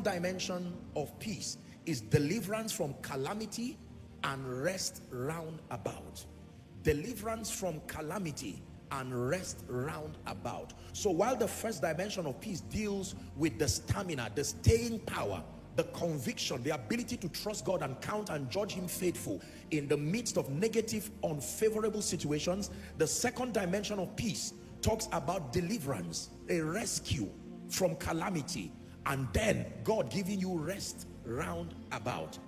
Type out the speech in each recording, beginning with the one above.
second dimension of peace is deliverance from calamity and rest round about. Deliverance from calamity and rest round about. So while the first dimension of peace deals with the stamina, the staying power, the conviction, the ability to trust God and count and judge him faithful in the midst of negative, unfavorable situations, the second dimension of peace talks about deliverance, a rescue from calamity, and then God giving you rest round about.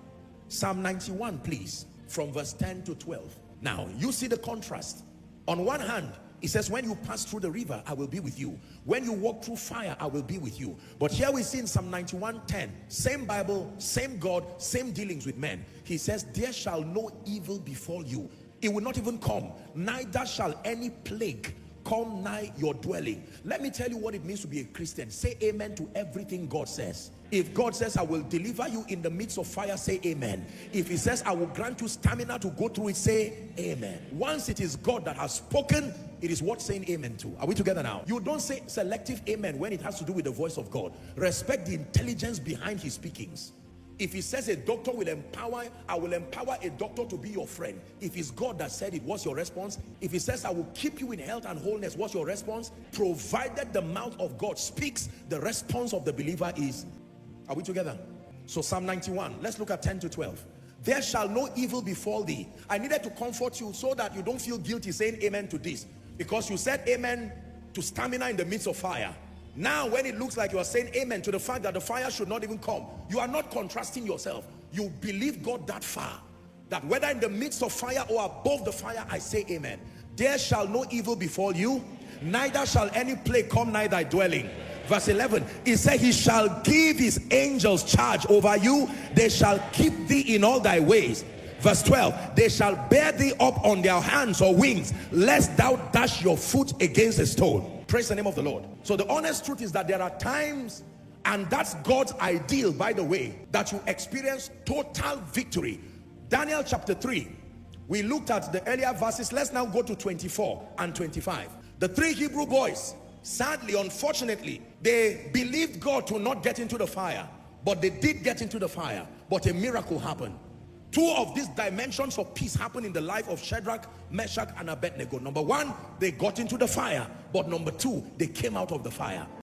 Psalm 91, please, from verse 10 to 12. Now, you see the contrast. On one hand, it says, when you pass through the river, I will be with you. When you walk through fire, I will be with you. But here we see in Psalm 91:10, same Bible, same God, same dealings with men. He says, there shall no evil befall you. It will not even come. Neither shall any plague come nigh your dwelling. Let me tell you what it means to be a Christian. Say amen to everything God says. If God says, I will deliver you in the midst of fire, say amen. If he says, I will grant you stamina to go through it, say amen. Once it is God that has spoken, it is worth saying amen to. Are we together now? You don't say selective amen when it has to do with the voice of God. Respect the intelligence behind his speakings. If he says a doctor will empower, I will empower a doctor to be your friend. If it's God that said it, what's your response? If he says, I will keep you in health and wholeness, what's your response? Provided the mouth of God speaks, the response of the believer is, are we together? So Psalm 91, let's look at 10 to 12. There shall no evil befall thee. I needed to comfort you so that you don't feel guilty saying amen to this, because you said amen to stamina in the midst of fire. Now when it looks like you are saying amen to the fact that the fire should not even come, you are not contrasting yourself. You believe God that far, that whether in the midst of fire or above the fire, I say amen. There shall no evil befall you, neither shall any plague come nigh thy dwelling. Verse 11, he said, he shall give his angels charge over you. They shall keep thee in all thy ways. Verse 12, they shall bear thee up on their hands or wings, lest thou dash your foot against a stone. Praise the name of the Lord. So the honest truth is that there are times, and that's God's ideal, by the way, that you experience total victory. Daniel chapter 3, we looked at the earlier verses. Let's now go to 24 and 25. The three Hebrew boys, sadly, unfortunately, they believed God to not get into the fire, but they did get into the fire, but a miracle happened. Two of these dimensions of peace happened in the life of Shadrach, Meshach, and Abednego. Number one, they got into the fire, but number two, they came out of the fire.